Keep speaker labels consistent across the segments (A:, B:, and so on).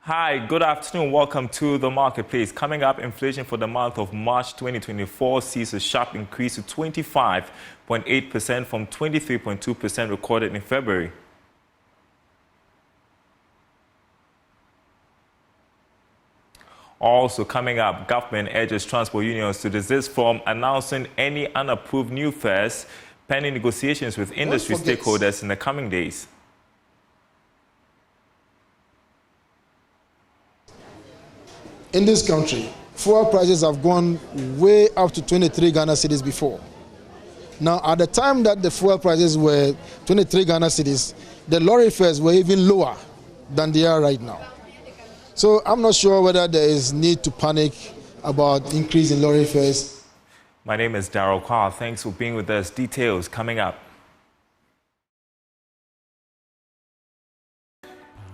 A: Hi, good afternoon. Welcome to the marketplace. Coming up, inflation for the month of March 2024 sees a sharp increase to 25.8% from 23.2% recorded in February. Also coming up, government urges transport unions to desist from announcing any unapproved new fares, pending negotiations with industry stakeholders in the coming days.
B: In this country, fuel prices have gone way up to 23 Ghana cedis before. Now, at the time that the fuel prices were 23 Ghana cedis, the lorry fares were even lower than they are right now. So I'm not sure whether there is need to panic about increase in lorry fares.
A: My name is Daryl. Kwawu. Thanks for being with us. Details coming up.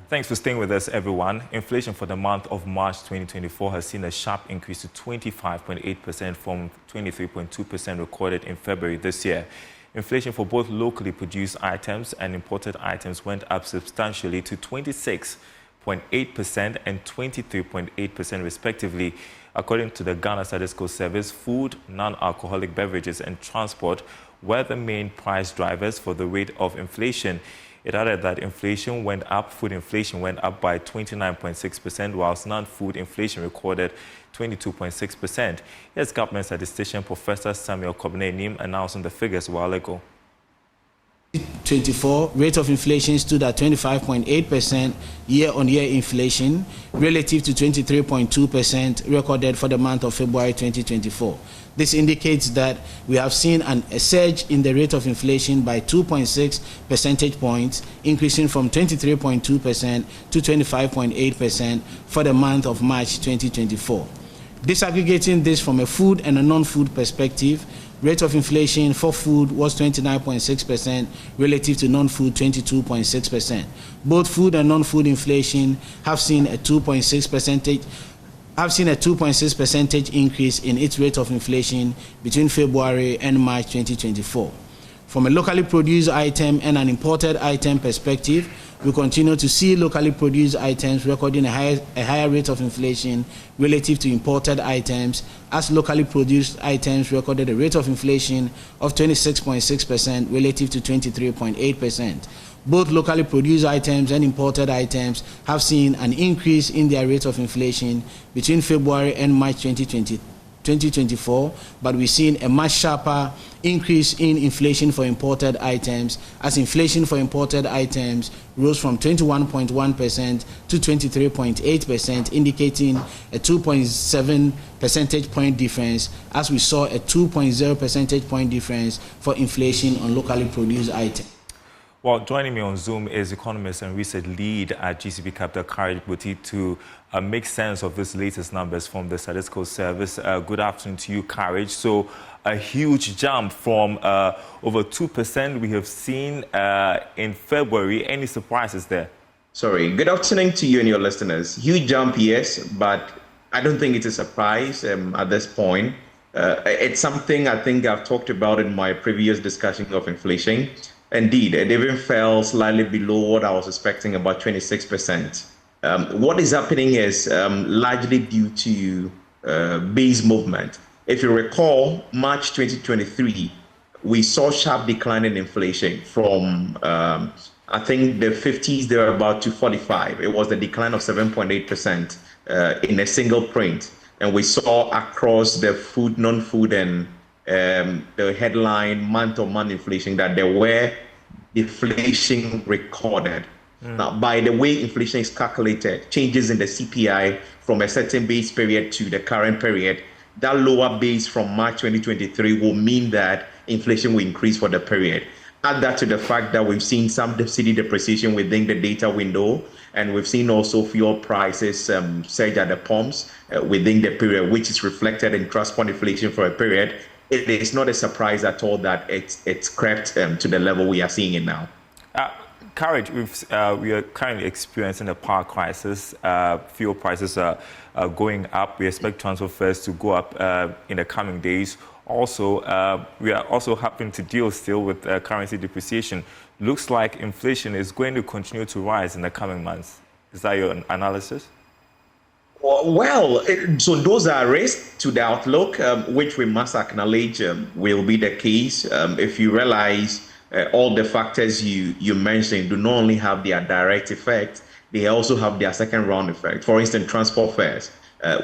A: Thanks for staying with us, everyone. Inflation for the month of March 2024 has seen a sharp increase to 25.8% from 23.2% recorded in February this year. Inflation for both locally produced items and imported items went up substantially to 26.8% and 23.8% respectively. According to the Ghana Statistical Service, food, non-alcoholic beverages and transport were the main price drivers for the rate of inflation. It added that inflation went up, food inflation went up by 29.6%, whilst non-food inflation recorded 22.6%. Here's government statistician Professor Samuel Kobene announcing the figures a while ago.
C: 24 rate of inflation stood at 25.8% year-on-year inflation relative to 23.2% recorded for the month of February 2024. This indicates that we have seen a surge in the rate of inflation by 2.6 percentage points, increasing from 23.2% to 25.8% for the month of March 2024. Disaggregating this from a food and a non-food perspective, rate of inflation for food was 29.6% relative to non-food 22.6%. Both food and non-food inflation have seen a 2.6 percentage increase in its rate of inflation between February and March 2024. From a locally produced item and an imported item perspective, we continue to see locally produced items recording a higher rate of inflation relative to imported items, as locally produced items recorded a rate of inflation of 26.6% relative to 23.8%. Both locally produced items and imported items have seen an increase in their rate of inflation between February and March 2024, but we've seen a much sharper increase in inflation for imported items, as inflation for imported items rose from 21.1% to 23.8%, indicating a 2.7 percentage point difference, as we saw a 2.0 percentage point difference for inflation on locally produced items.
A: Well, joining me on Zoom is economist and research lead at GCB Capital, Gov't, to make sense of this latest numbers from the Statistical Service. Good afternoon to you, Gov't. So, a huge jump from over 2% we have seen in February. Any surprises there?
D: Sorry, good afternoon to you and your listeners. Huge jump, yes, but I don't think it's a surprise at this point. It's something I think I've talked about in my previous discussion of inflation. Indeed, it even fell slightly below what I was expecting, about 26%. What is happening is largely due to base movement. If you recall, March 2023, we saw sharp decline in inflation from, I think, the 50s, they were about to 45. It was the decline of 7.8% in a single print. And we saw across the food, non-food, and the headline month-on-month inflation that there were deflation recorded. Now, by the way inflation is calculated, changes in the CPI from a certain base period to the current period, that lower base from March 2023 will mean that inflation will increase for the period. Add that to the fact that we've seen some cedi depreciation within the data window, and we've seen also fuel prices surge at the pumps within the period, which is reflected in transport inflation for a period. It is not a surprise at all that it's crept to the level we are seeing it now.
A: Gov't, we are currently experiencing a power crisis. Fuel prices are going up. We expect transfer fares to go up in the coming days. Also, we are also having to deal still with currency depreciation. Looks like inflation is going to continue to rise in the coming months. Is that your analysis?
D: Well, so those are risks to the outlook, which we must acknowledge will be the case. If you realize all the factors you mentioned do not only have their direct effect, they also have their second round effect. For instance, transport fares.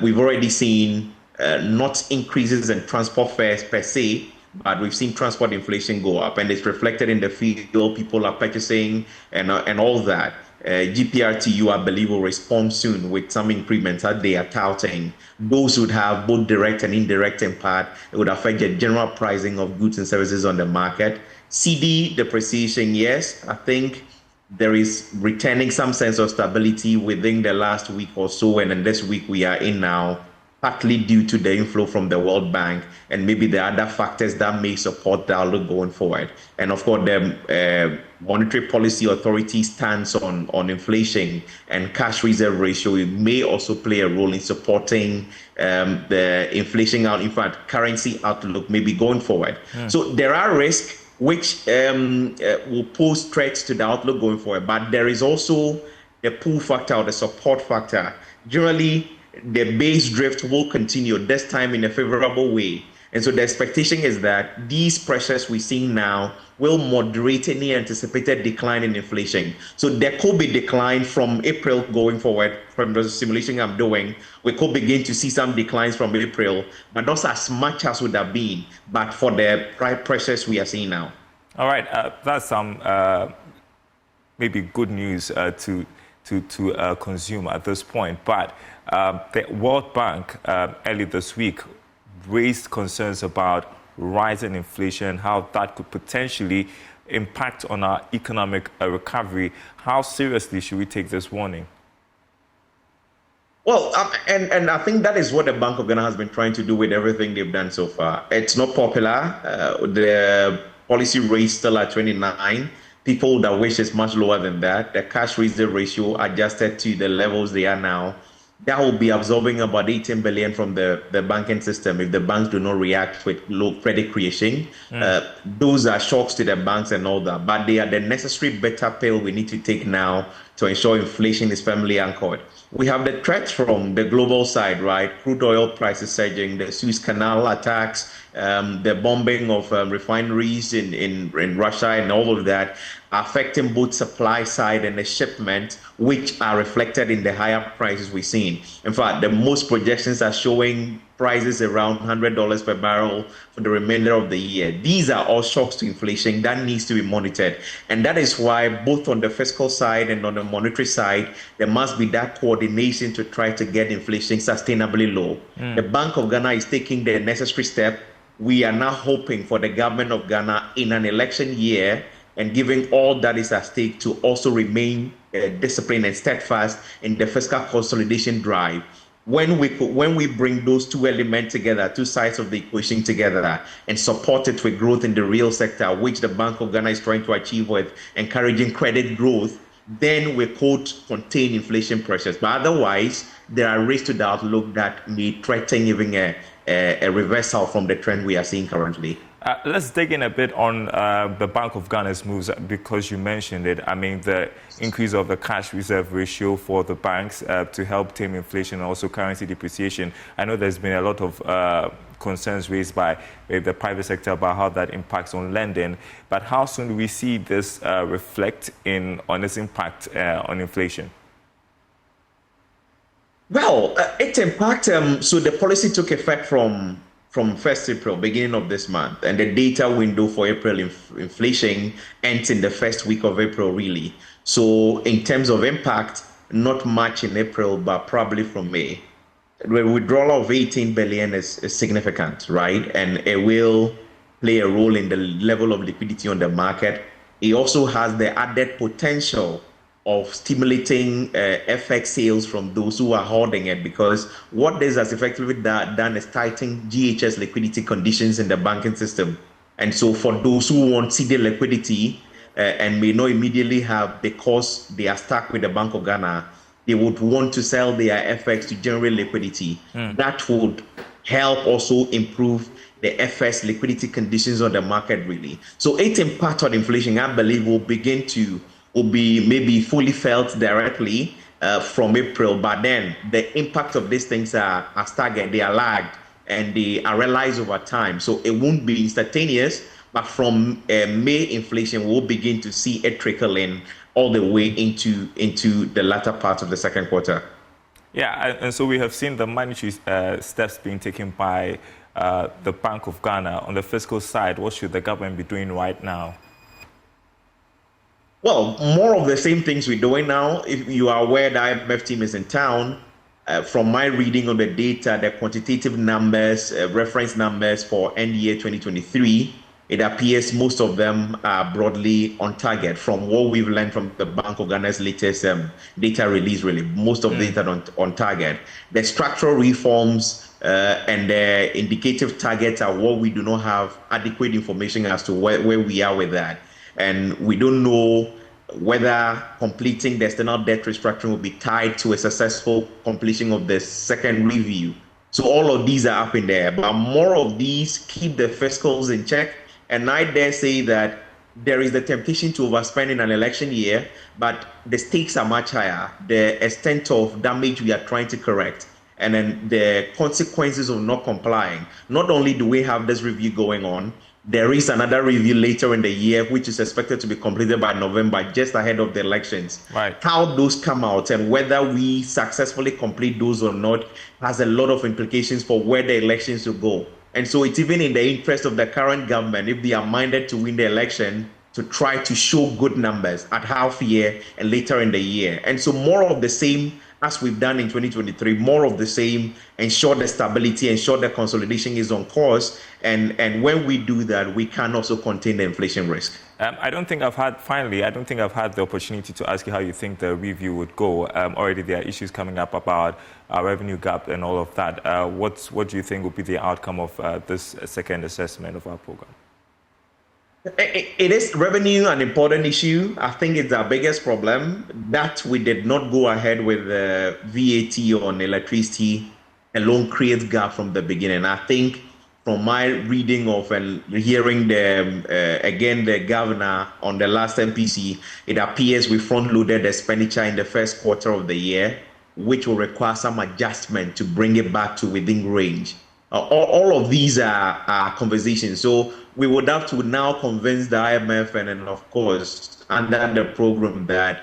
D: We've already seen not increases in transport fares per se, but we've seen transport inflation go up, and it's reflected in the fuel people are purchasing and all that. GPRTU, I believe, will respond soon with some increments that they are touting. Those would have both direct and indirect impact. It would affect the general pricing of goods and services on the market. CD depreciation, yes, I think there is returning some sense of stability within the last week or so, and in this week we are in now, partly due to the inflow from the World Bank and maybe the other factors that may support the outlook going forward. And of course, the Monetary Policy Authority stance on inflation and cash reserve ratio may also play a role in supporting the inflation out, in fact, currency outlook maybe going forward. So there are risks which will pose threats to the outlook going forward, but there is also the pull factor or the support factor. Generally, the base drift will continue, this time in a favorable way. And so the expectation is that these pressures we see now will moderate any anticipated decline in inflation. So there could be decline from April going forward. From the simulation I'm doing, we could begin to see some declines from April, but not as much as would have been, but for the price pressures we are seeing now.
A: All right, that's some maybe good news to consume at this point, but the World Bank early this week raised concerns about rising inflation, how that could potentially impact on our economic recovery. How seriously should we take this warning?
D: Well, and I think that is what the Bank of Ghana has been trying to do with everything they've done so far. It's not popular. The policy rate still at 29. People that wish it's much lower than that. The cash reserve ratio adjusted to the levels they are now, that will be absorbing about 18 billion from the banking system if the banks do not react with low credit creation. Those are shocks to the banks and all that, but they are the necessary bitter pill we need to take now to ensure inflation is firmly anchored. We have the threats from the global side, right? Crude oil prices surging, the Suez Canal attacks, the bombing of refineries in Russia and all of that, affecting both supply side and the shipment, which are reflected in the higher prices we're seeing. In fact, the most projections are showing prices around $100 per barrel for the remainder of the year. These are all shocks to inflation that needs to be monitored. And that is why both on the fiscal side and on the monetary side, there must be that coordination to try to get inflation sustainably low. The Bank of Ghana is taking the necessary step. We are now hoping for the government of Ghana in an election year and giving all that is at stake to also remain disciplined and steadfast in the fiscal consolidation drive. When we bring those two elements together, two sides of the equation together, and support it with growth in the real sector, which the Bank of Ghana is trying to achieve with encouraging credit growth, then we could contain inflation pressures. But otherwise, there are risks to the outlook that may threaten even a reversal from the trend we are seeing currently.
A: Let's dig in a bit on the Bank of Ghana's moves, because you mentioned it. I mean, the increase of the cash reserve ratio for the banks to help tame inflation and also currency depreciation. I know there's been a lot of concerns raised by the private sector about how that impacts on lending. But how soon do we see this reflect on its impact on inflation?
D: Well, its impact, so the policy took effect from 1st April, beginning of this month, and the data window for April inflation ends in the first week of April, really. So in terms of impact, not much in April, but probably from May. The withdrawal of 18 billion is significant, right? And it will play a role in the level of liquidity on the market. It also has the added potential of stimulating FX sales from those who are holding it, because what this has effectively done is tighten GHS liquidity conditions in the banking system. And so for those who want CD liquidity and may not immediately have, because they are stuck with the Bank of Ghana, they would want to sell their FX to generate liquidity. That would help also improve the FX liquidity conditions on the market, really. So its impact on inflation, I believe, will be maybe fully felt directly from April, but then the impact of these things are staggered, they are lagged, and they are realized over time. So it won't be instantaneous, but from May inflation, we'll begin to see it trickle in all the way into the latter part of the second quarter.
A: Yeah, and so we have seen the monetary steps being taken by the Bank of Ghana. On the fiscal side, what should the government be doing right now?
D: Well, more of the same things we're doing now. If you are aware, the IMF team is in town. From my reading of the data, the quantitative numbers, reference numbers for end year 2023, it appears most of them are broadly on target from what we've learned from the Bank of Ghana's latest data release, really. Most of the data on target. The structural reforms and the indicative targets are what we do not have adequate information as to where we are with that. And we don't know whether completing the external debt restructuring will be tied to a successful completion of the second review. So all of these are up in there, but more of these keep the fiscals in check. And I dare say that there is the temptation to overspend in an election year, but the stakes are much higher. The extent of damage we are trying to correct, and then the consequences of not complying. Not only do we have this review going on, there is another review later in the year, which is expected to be completed by November, just ahead of the elections.
A: Right.
D: How those come out and whether we successfully complete those or not has a lot of implications for where the elections will go. And so it's even in the interest of the current government, if they are minded to win the election, to try to show good numbers at half year and later in the year. And so more of the same as we've done in 2023, more of the same, ensure the stability, ensure the consolidation is on course. And when we do that, we can also contain the inflation risk.
A: I don't think I've had the opportunity to ask you how you think the review would go. Already there are issues coming up about our revenue gap and all of that. What do you think will be the outcome of this second assessment of our program?
D: It is revenue an important issue. I think it's our biggest problem that we did not go ahead with the VAT on electricity alone creates gap from the beginning. I think from my reading of and hearing the governor on the last MPC, it appears we front-loaded expenditure in the first quarter of the year, which will require some adjustment to bring it back to within range. All of these are conversations. So we would have to now convince the IMF and then, of course, under the program that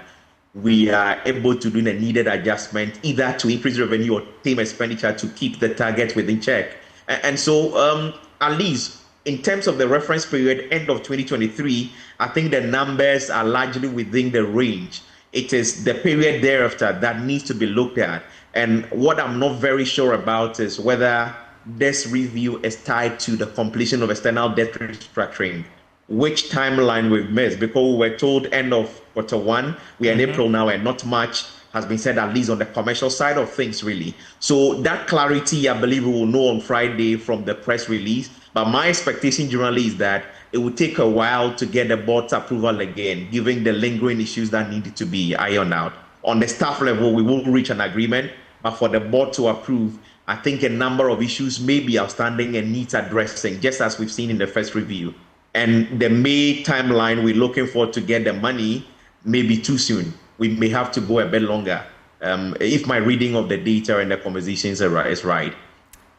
D: we are able to do the needed adjustment, either to increase revenue or tame expenditure to keep the target within check. And so at least in terms of the reference period, end of 2023, I think the numbers are largely within the range. It is the period thereafter that needs to be looked at. And what I'm not very sure about is whether this review is tied to the completion of external debt restructuring, which timeline we've missed, because we were told end of quarter one. We are in April now, and not much has been said, at least on the commercial side of things, really. So that clarity, I believe we will know on Friday from the press release. But my expectation generally is that it will take a while to get the board's approval again, given the lingering issues that needed to be ironed out. On the staff level, we will reach an agreement, but for the board to approve, I think a number of issues may be outstanding and needs addressing, just as we've seen in the first review. And the May timeline we're looking for to get the money may be too soon. We may have to go a bit longer, if my reading of the data and the conversations is right.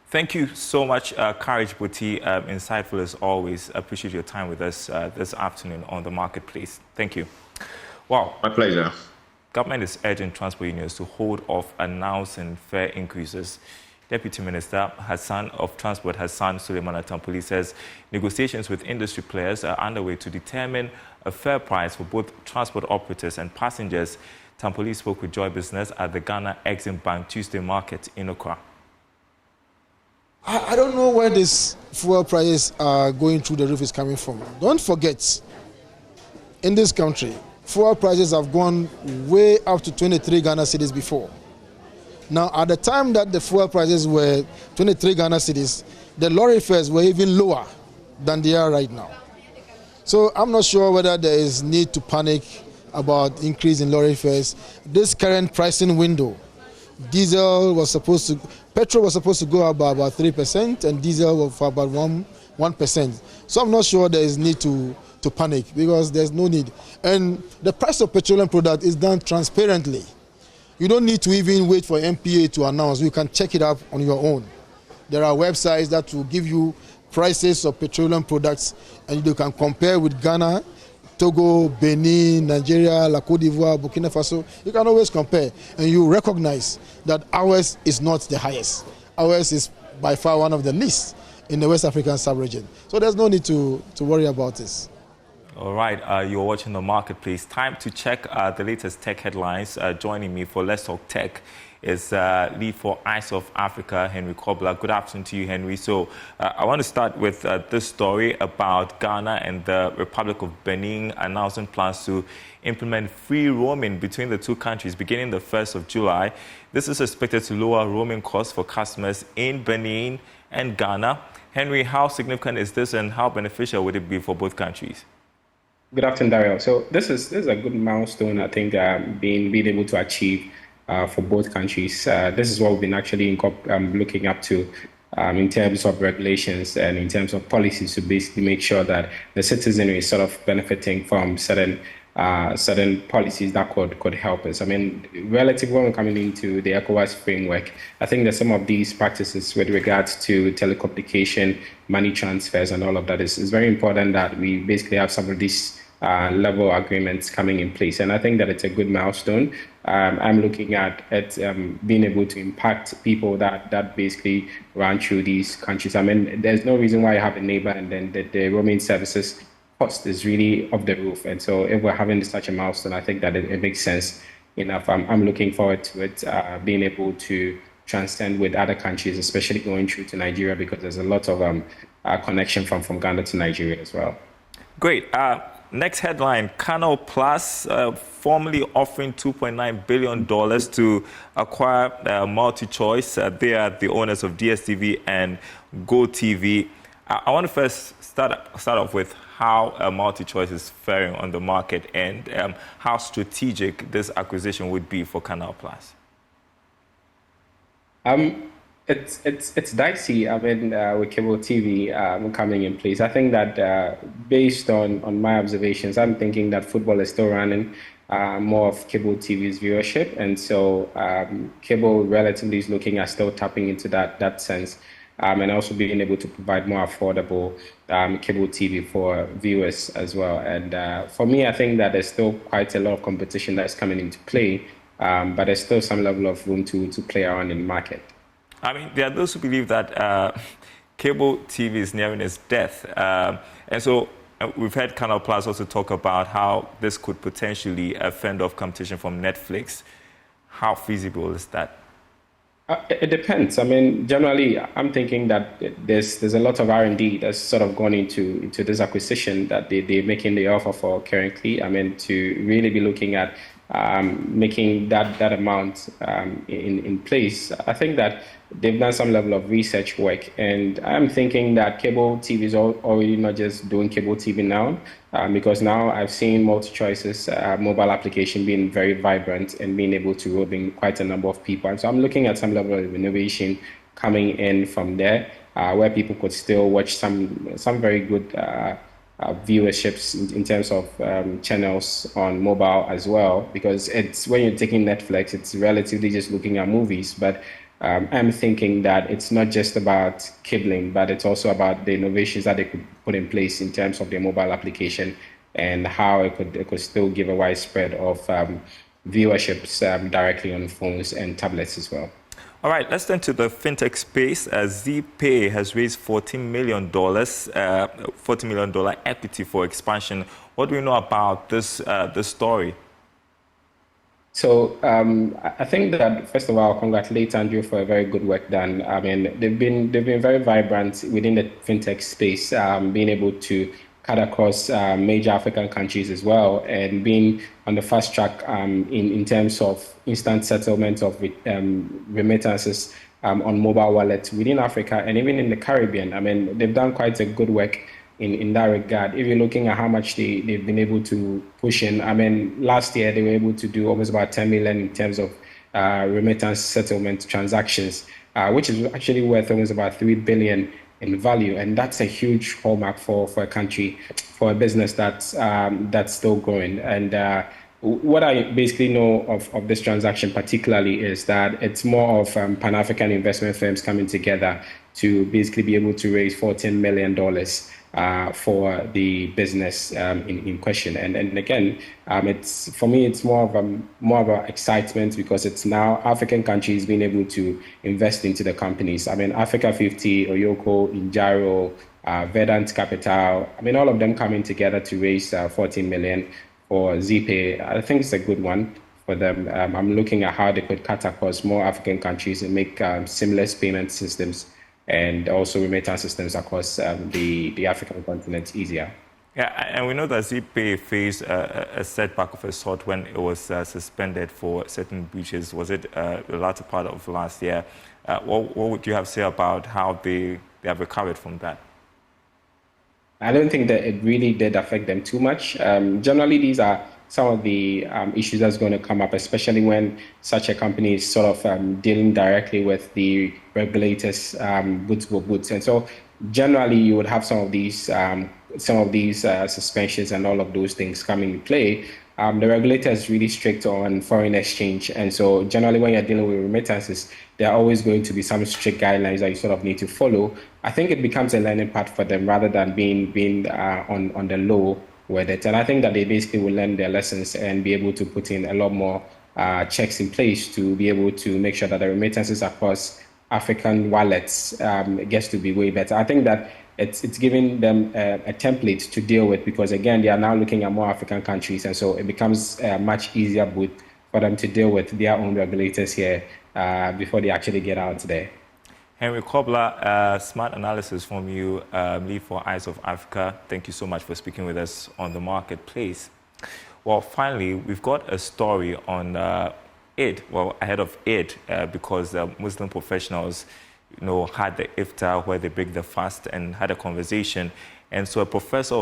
A: Thank you so much, Courage Boti. Insightful as always. Appreciate your time with us this afternoon on the Marketplace. Thank you. Wow.
D: My pleasure.
A: Government is urging transport unions to hold off announcing fare increases. Deputy Minister of Transport Hassan Suleiman Atampoli says negotiations with industry players are underway to determine a fair price for both transport operators and passengers. Tampoli spoke with Joy Business at the Ghana Exim Bank Tuesday market in Accra.
B: I don't know where these fuel prices are going through the roof is coming from. Don't forget, in this country, fuel prices have gone way up to 23 Ghana cedis before. Now, at the time that the fuel prices were 23 Ghana cedis, the lorry fares were even lower than they are right now. So I'm not sure whether there is need to panic about increase in lorry fares. This current pricing window, petrol was supposed to go up by about 3% and diesel was for about 1%. So I'm not sure there is need to panic because there's no need. And the price of petroleum product is done transparently. You don't need to even wait for MPA to announce. You can check it up on your own. There are websites that will give you prices of petroleum products, and you can compare with Ghana, Togo, Benin, Nigeria, La Côte d'Ivoire, Burkina Faso. You can always compare, and you recognize that ours is not the highest. Ours is by far one of the least in the West African sub-region. So there's no need to worry about this.
A: All right, you're watching The Marketplace. Time to check the latest tech headlines. Joining me for Let's Talk Tech is lead for Eyes of Africa, Henry Kobler. Good afternoon to you, Henry. So I want to start with this story about Ghana and the Republic of Benin announcing plans to implement free roaming between the two countries beginning the 1st of July. This is expected to lower roaming costs for customers in Benin and Ghana. Henry, how significant is this and how beneficial would it be for both countries?
E: Good afternoon, Daryl. So this is a good milestone, I think, being able to achieve for both countries. This is what we've been actually looking up to in terms of regulations and in terms of policies to basically make sure that the citizenry is sort of benefiting from certain policies that could help us. I mean, relative when we're coming into the ECOWAS framework, I think that some of these practices with regards to telecommunication, money transfers and all of that is very important that we basically have some of these level agreements coming in place. And I think that it's a good milestone. I'm looking at being able to impact people that basically run through these countries. I mean, there's no reason why you have a neighbor and then the roaming services cost is really off the roof. And so if we're having such a milestone, I think that it makes sense enough. I'm looking forward to it being able to transcend with other countries, especially going through to Nigeria, because there's a lot of connection from Ghana to Nigeria as well.
A: Great. Next headline, Canal Plus formally offering $2.9 billion to acquire MultiChoice. They are the owners of DSTV and GoTV. I want to first start off with how MultiChoice is faring on the market and how strategic this acquisition would be for Canal Plus.
E: It's dicey. I mean, with cable TV coming in place, I think that based on my observations, I'm thinking that football is still running more of cable TV's viewership, and so cable relatively is looking at still tapping into that sense, and also being able to provide more affordable cable TV for viewers as well. And for me, I think that there's still quite a lot of competition that's coming into play, but there's still some level of room to play around in the market.
A: I mean, there are those who believe that cable TV is nearing its death. And so we've heard Canal Plus also talk about how this could potentially fend off competition from Netflix. How feasible is that?
E: It depends. I mean, generally, I'm thinking that there's a lot of R&D that's sort of gone into this acquisition that they're making the offer for currently. I mean, to really be looking at making that amount in place. I think that they've done some level of research work, and I'm thinking that cable TV is already not just doing cable TV now, because now I've seen MultiChoice's mobile application being very vibrant and being able to roll in quite a number of people. And so I'm looking at some level of innovation coming in from there, where people could still watch some very good viewerships in terms of channels on mobile as well, because it's when you're taking Netflix, it's relatively just looking at movies, but I'm thinking that it's not just about cabling, but it's also about the innovations that they could put in place in terms of their mobile application and how it could still give a widespread of viewerships directly on phones and tablets as well.
A: All right, let's turn to the fintech space. ZPay has raised $40 million equity for expansion. What do we know about this story?
E: So I think that, first of all, congratulate Andrew for a very good work done. I mean, they've been very vibrant within the fintech space, being able to cut across major African countries as well, and being on the fast track in terms of instant settlement of remittances on mobile wallets within Africa and even in the Caribbean. I mean, they've done quite a good work in that regard. If you're looking at how much they've been able to push in, I mean, last year they were able to do almost about 10 million in terms of remittance settlement transactions, which is actually worth almost about 3 billion in value. And that's a huge hallmark for a country, for a business that's still growing. And what I basically know of this transaction particularly is that it's more of Pan-African investment firms coming together to basically be able to raise $14 million for the business in question. And again, it's for me, it's more of an excitement because it's now African countries being able to invest into the companies. I mean, Africa 50, Oyoko, Injaro, Verdant Capital, I mean, all of them coming together to raise 14 million for ZPay. I think it's a good one for them. I'm looking at how they could cut across more African countries and make seamless payment systems and also remittance systems across the African continent easier.
A: Yeah, and we know that ZPay faced a setback of a sort when it was suspended for certain breaches. Was it the latter part of last year? What would you have to say about how they have recovered from that?
E: I don't think that it really did affect them too much. Generally, these are some of the issues that's going to come up, especially when such a company is sort of dealing directly with the regulators, boots for boots. And so generally, you would have some of these suspensions and all of those things come into play. The regulator is really strict on foreign exchange. And so generally, when you're dealing with remittances, there are always going to be some strict guidelines that you sort of need to follow. I think it becomes a learning path for them rather than being on the low with it. And I think that they basically will learn their lessons and be able to put in a lot more checks in place to be able to make sure that the remittances across African wallets gets to be way better. I think that it's giving them a template to deal with because, again, they are now looking at more African countries. And so it becomes a much easier boot for them to deal with their own regulators here before they actually get out there.
A: Henry Kobler, smart analysis from you, lead for Eyes of Africa. Thank you so much for speaking with us on the marketplace. Well, finally, we've got a story on Eid, well, ahead of Eid, because Muslim professionals, had the iftar where they break the fast and had a conversation. And so a professor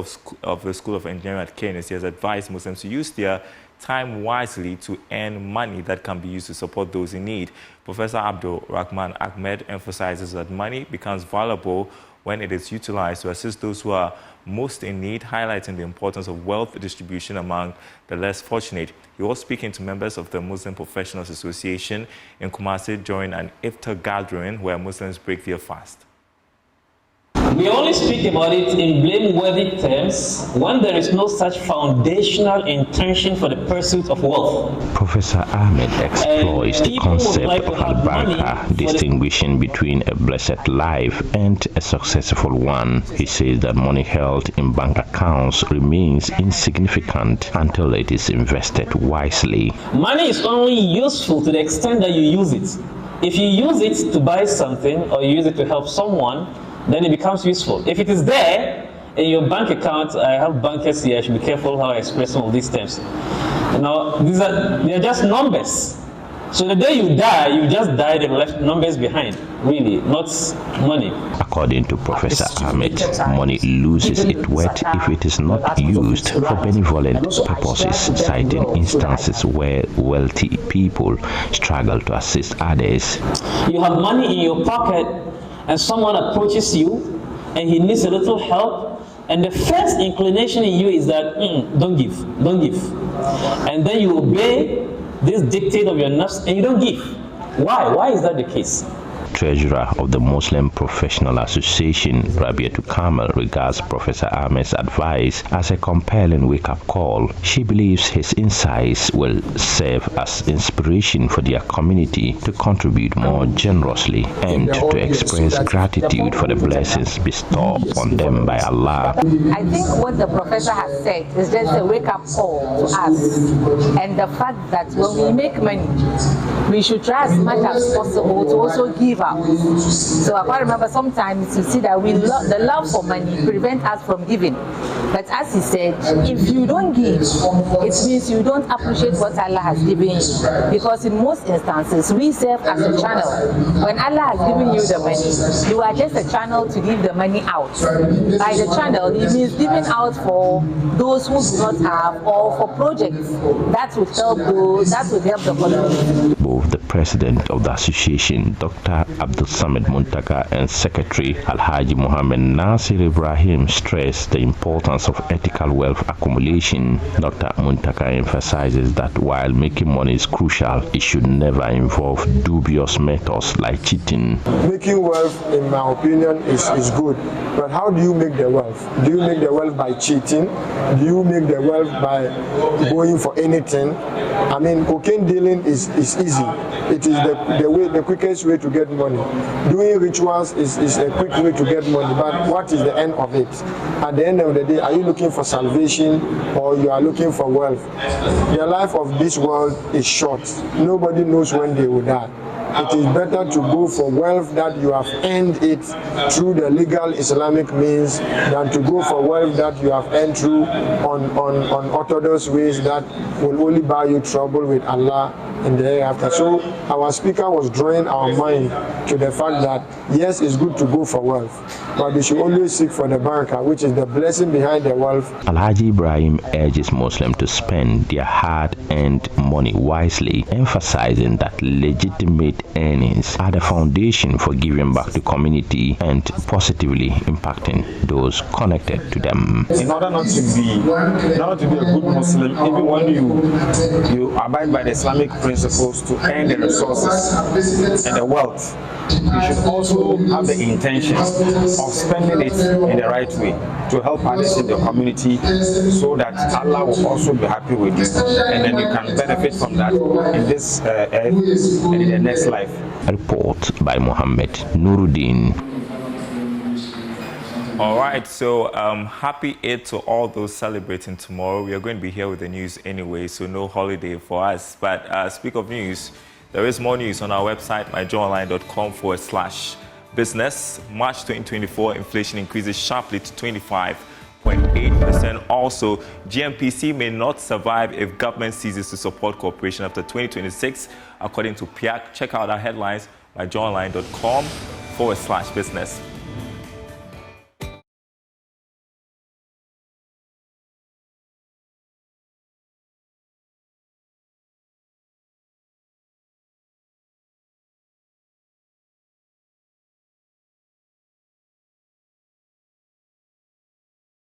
A: of the School of Engineering at Kenya has advised Muslims to use their time wisely to earn money that can be used to support those in need. Professor Abdul Rahman Ahmed emphasizes that money becomes valuable when it is utilized to assist those who are most in need, highlighting the importance of wealth distribution among the less fortunate. He was speaking to members of the Muslim Professionals Association in Kumasi during an iftar gathering where Muslims break their fast.
F: We only speak about it in blameworthy terms when there is no such foundational intention for the pursuit of wealth.
G: Professor Ahmed explores the concept of al-barakah, distinguishing between a blessed life and a successful one. He says that money held in bank accounts remains insignificant until it is invested wisely.
F: Money is only useful to the extent that you use it. If you use it to buy something or you use it to help someone, then it becomes useful. If it is there in your bank account, I have bankers here, I should be careful how I express some of these terms. Now, they are just numbers. So the day you die, you just died and left numbers behind, really, not money.
G: According to Professor Ahmed, money loses its worth if it is not used for benevolent purposes, citing instances where wealthy people struggle to assist others.
F: You have money in your pocket and someone approaches you and he needs a little help, and the first inclination in you is that, don't give. And then you obey this dictate of your nafs and you don't give. Why? Why is that the case?
G: Treasurer of the Muslim Professional Association, Rabiatu Kamal, regards Professor Ahmed's advice as a compelling wake-up call. She believes his insights will serve as inspiration for their community to contribute more generously and to express gratitude for the blessings bestowed on them by Allah.
H: I think what the professor has said is just a wake-up call to us, and the fact that when we make money, we should try as much as possible to also give out. So I quite remember sometimes you see that the love for money prevents us from giving. But as he said, if you don't give, it means you don't appreciate what Allah has given you. Because in most instances, we serve as a channel. When Allah has given you the money, you are just a channel to give the money out. By the channel, it means giving out for those who do not have or for projects that would help the community.
G: Both the president of the association, Dr. Abdul Samad Muntaka, and Secretary Alhaji Mohammed Nasir Ibrahim stressed the importance importance of ethical wealth accumulation. Dr. Muntaka emphasizes that while making money is crucial, it should never involve dubious methods like cheating.
I: Making wealth, in my opinion, is good. But how do you make the wealth? Do you make the wealth by cheating? Do you make the wealth by going for anything? I mean, cocaine dealing is easy. It is the quickest way to get money. Doing rituals is a quick way to get money. But what is the end of it? At the end of the day, are you looking for salvation or you are looking for wealth? The life of this world is short. Nobody knows when they will die. It is better to go for wealth that you have earned it through the legal Islamic means than to go for wealth that you have earned through on orthodox ways that will only buy you trouble with Allah in the hereafter. So our speaker was drawing our mind to the fact that yes, it's good to go for wealth, but we should always seek for the barakah, which is the blessing behind the wealth.
G: Alhaji Ibrahim urges Muslims to spend their hard-earned money wisely, emphasizing that legitimate earnings are the foundation for giving back to community and positively impacting those connected to them.
J: In order not to be a good Muslim, even when you abide by the Islamic principles to earn the resources and the wealth, you should also have the intention of spending it in the right way to help others in the community so that Allah will also be happy with you, and then you can benefit from that in this earth and in the next life.
G: A report by Mohammed Nuruddin.
A: All right, so happy Eid to all those celebrating tomorrow. We are going to be here with the news anyway, so no holiday for us. But speak of news, there is more news on our website, myjoyonline.com/business. March 2024, inflation increases sharply to 25.8%. Also, GMPC may not survive if government ceases to support cooperation after 2026, according to PIAC. Check out our headlines, myjoyonline.com/business.